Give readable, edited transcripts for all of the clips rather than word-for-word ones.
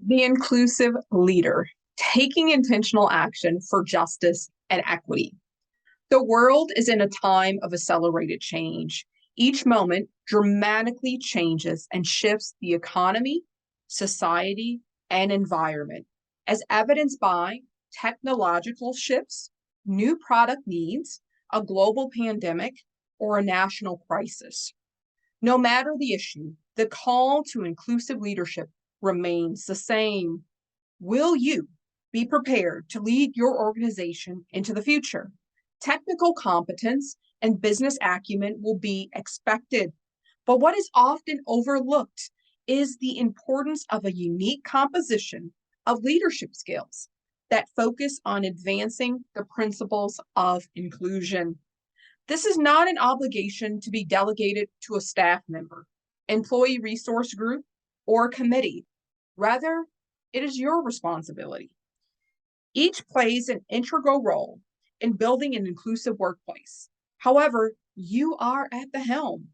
The inclusive leader, taking intentional action for justice and equity. The world is in a time of accelerated change. Each moment dramatically changes and shifts the economy, society, and environment, as evidenced by technological shifts, new product needs, a global pandemic, or a national crisis. No matter the issue, the call to inclusive leadership remains the same. Will you be prepared to lead your organization into the future? Technical competence and business acumen will be expected, but what is often overlooked is the importance of a unique composition of leadership skills that focus on advancing the principles of inclusion. This is not an obligation to be delegated to a staff member, employee resource group, or committee. Rather, it is your responsibility. Each plays an integral role in building an inclusive workplace. However, you are at the helm.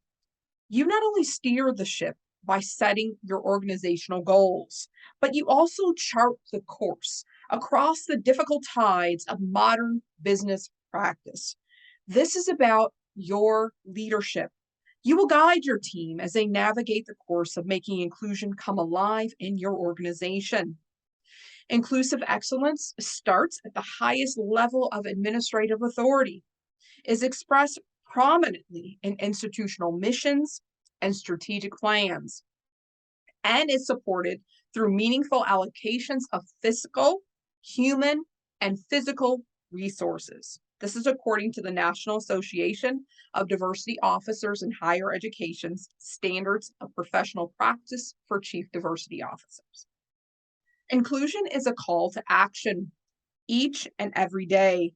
You not only steer the ship by setting your organizational goals, but you also chart the course across the difficult tides of modern business practice. This is about your leadership. You will guide your team as they navigate the course of making inclusion come alive in your organization. Inclusive excellence starts at the highest level of administrative authority, is expressed prominently in institutional missions and strategic plans, and is supported through meaningful allocations of fiscal, human, and physical resources. This is according to the National Association of Diversity Officers in Higher Education's Standards of Professional Practice for Chief Diversity Officers. Inclusion is a call to action each and every day.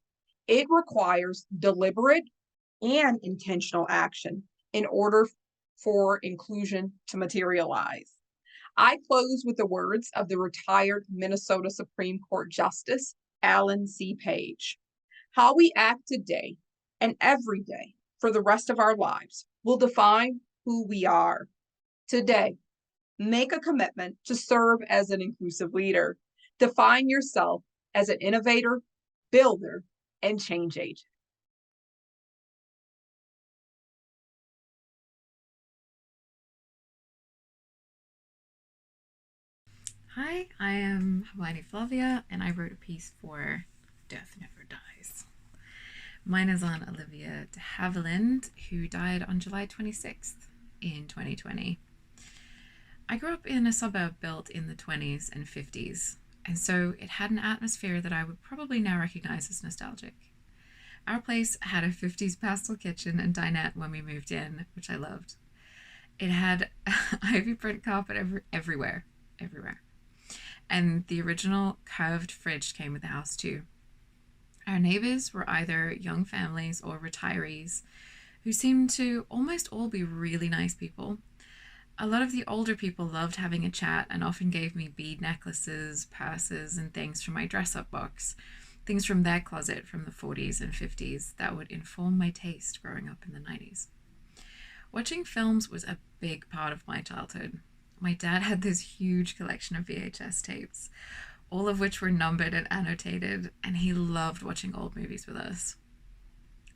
It requires deliberate and intentional action in order for inclusion to materialize. I close with the words of the retired Minnesota Supreme Court Justice, Alan C. Page. How we act today and every day for the rest of our lives will define who we are. Today, make a commitment to serve as an inclusive leader. Define yourself as an innovator, builder, and change agent. Hi, I am Flavia, and I wrote a piece for Death Never Dies. Mine is on Olivia de Havilland, who died on July 26th in 2020. I grew up in a suburb built in the 20s and 50s, and so it had an atmosphere that I would probably now recognize as nostalgic. Our place had a 50s pastel kitchen and dinette when we moved in, which I loved. It had ivy print carpet everywhere. And the original curved fridge came with the house too. Our neighbors were either young families or retirees who seemed to almost all be really nice people. A lot of the older people loved having a chat and often gave me bead necklaces, purses, and things from my dress-up box, things from their closet from the 40s and 50s that would inform my taste growing up in the 90s. Watching films was a big part of my childhood. My dad had this huge collection of VHS tapes, all of which were numbered and annotated, and he loved watching old movies with us.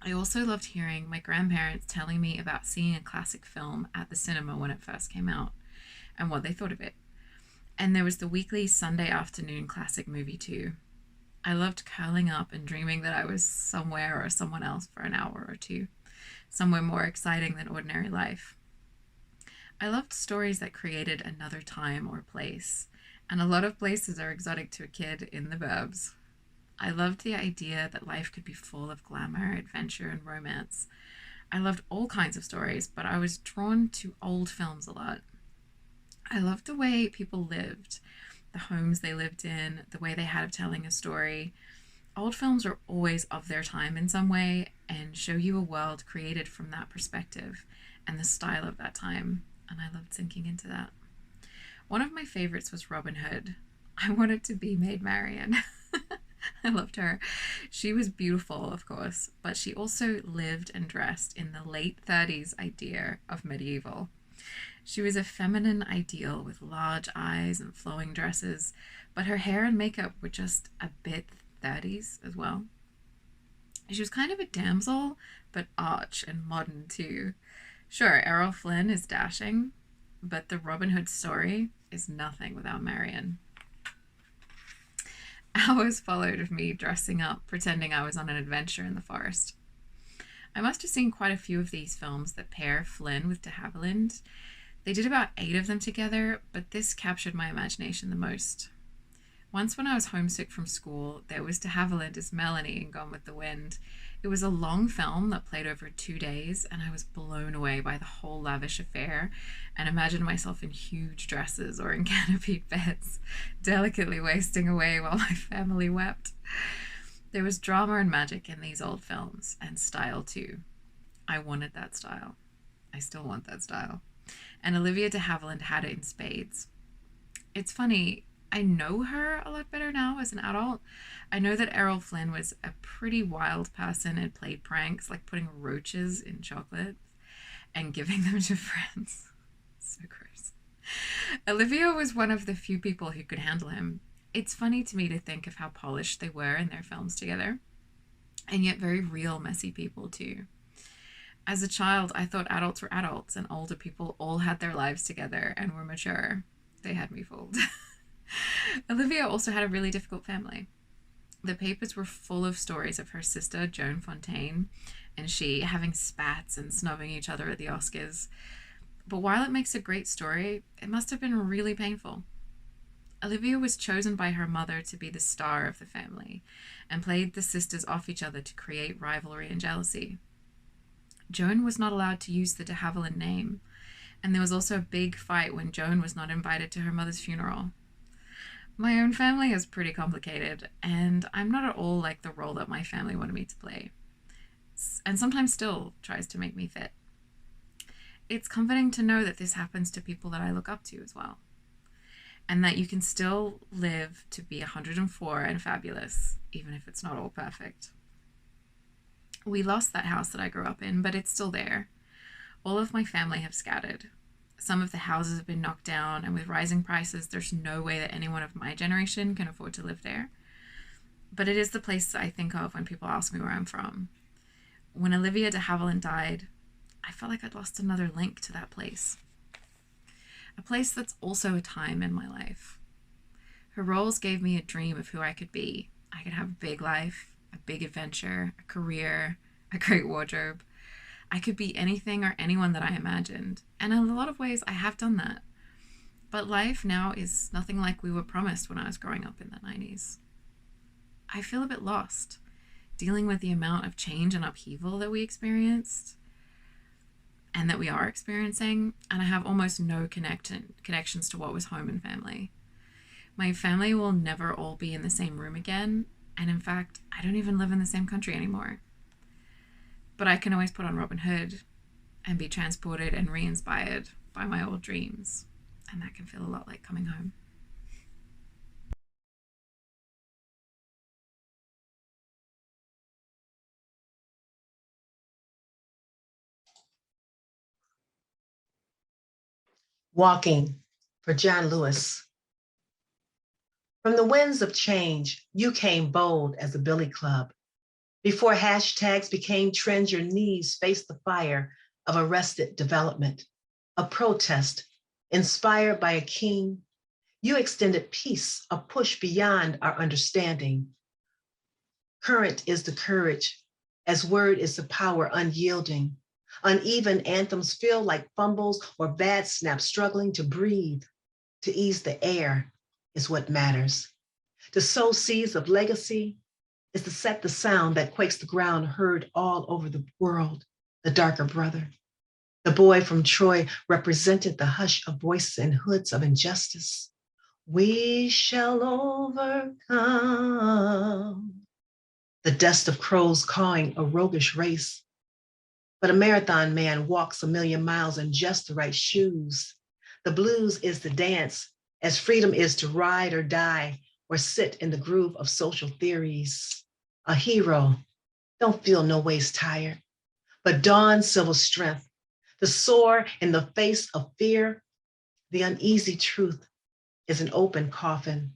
I also loved hearing my grandparents telling me about seeing a classic film at the cinema when it first came out and what they thought of it. And there was the weekly Sunday afternoon classic movie too. I loved curling up and dreaming that I was somewhere or someone else for an hour or two, somewhere more exciting than ordinary life. I loved stories that created another time or place, and a lot of places are exotic to a kid in the burbs. I loved the idea that life could be full of glamour, adventure, and romance. I loved all kinds of stories, but I was drawn to old films a lot. I loved the way people lived, the homes they lived in, the way they had of telling a story. Old films are always of their time in some way and show you a world created from that perspective and the style of that time, and I loved sinking into that. One of my favorites was Robin Hood. I wanted to be Maid Marian. I loved her. She was beautiful, of course, but she also lived and dressed in the late 30s idea of medieval. She was a feminine ideal with large eyes and flowing dresses, but her hair and makeup were just a bit 30s as well. She was kind of a damsel, but arch and modern too. Sure, Errol Flynn is dashing, but the Robin Hood story is nothing without Marian. Hours followed of me dressing up, pretending I was on an adventure in the forest. I must have seen quite a few of these films that pair Flynn with de Havilland. They did about 8 of them together, but this captured my imagination the most. Once when I was homesick from school, there was de Havilland as Melanie in Gone with the Wind. It was a long film that played over 2 days, and I was blown away by the whole lavish affair and imagined myself in huge dresses or in canopied beds, delicately wasting away while my family wept. There was drama and magic in these old films, and style too. I wanted that style. I still want that style. And Olivia de Havilland had it in spades. It's funny, I know her a lot better now as an adult. I know that Errol Flynn was a pretty wild person and played pranks, like putting roaches in chocolate and giving them to friends. So gross. Olivia was one of the few people who could handle him. It's funny to me to think of how polished they were in their films together, and yet very real, messy people too. As a child, I thought adults were adults and older people all had their lives together and were mature. They had me fooled. Olivia also had a really difficult family. The papers were full of stories of her sister, Joan Fontaine, and she having spats and snubbing each other at the Oscars. But while it makes a great story, it must have been really painful. Olivia was chosen by her mother to be the star of the family and played the sisters off each other to create rivalry and jealousy. Joan was not allowed to use the de Havilland name, and there was also a big fight when Joan was not invited to her mother's funeral. My own family is pretty complicated, and I'm not at all like the role that my family wanted me to play, and sometimes still tries to make me fit. It's comforting to know that this happens to people that I look up to as well, and that you can still live to be 104 and fabulous, even if it's not all perfect. We lost that house that I grew up in, but it's still there. All of my family have scattered. Some of the houses have been knocked down, and with rising prices, there's no way that anyone of my generation can afford to live there. But it is the place I think of when people ask me where I'm from. When Olivia de Havilland died, I felt like I'd lost another link to that place. A place that's also a time in my life. Her roles gave me a dream of who I could be. I could have a big life, a big adventure, a career, a great wardrobe. I could be anything or anyone that I imagined. And in a lot of ways, I have done that. But life now is nothing like we were promised when I was growing up in the 90s. I feel a bit lost, dealing with the amount of change and upheaval that we experienced and that we are experiencing, and I have almost no connections to what was home and family. My family will never all be in the same room again, and in fact, I don't even live in the same country anymore. But I can always put on Robin Hood and be transported and re-inspired by my old dreams, and that can feel a lot like coming home. Walking for John Lewis. From the winds of change, you came bold as a billy club. Before hashtags became trends, your knees faced the fire of arrested development, a protest inspired by a king. You extended peace, a push beyond our understanding. Current is the courage, as word is the power unyielding. Uneven anthems feel like fumbles or bad snaps struggling to breathe. To ease the air is what matters. To sow seeds of legacy is to set the sound that quakes the ground heard all over the world, the darker brother. The boy from Troy represented the hush of voices and hoods of injustice. We shall overcome. The dust of crows cawing a roguish race. But a marathon man walks a million miles in just the right shoes. The blues is the dance, as freedom is to ride or die, or sit in the groove of social theories. A hero, don't feel no ways tired, but dawn civil strength. The sore in the face of fear, the uneasy truth is an open coffin,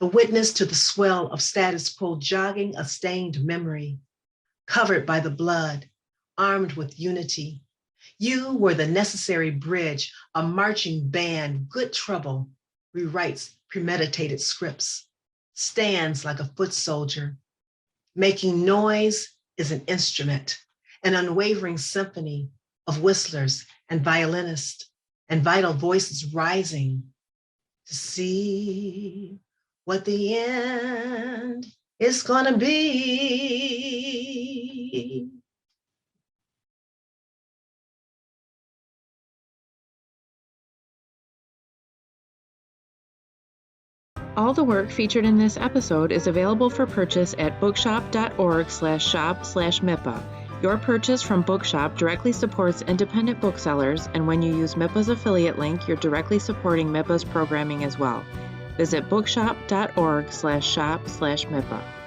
the witness to the swell of status quo jogging a stained memory, covered by the blood, armed with unity. You were the necessary bridge, a marching band, good trouble, rewrites premeditated scripts, stands like a foot soldier. Making noise is an instrument, an unwavering symphony of whistlers and violinists and vital voices rising to see what the end is gonna be. All the work featured in this episode is available for purchase at bookshop.org/shop/MiPA. Your purchase from Bookshop directly supports independent booksellers, and when you use MiPA's affiliate link, you're directly supporting MiPA's programming as well. Visit bookshop.org/shop/MiPA.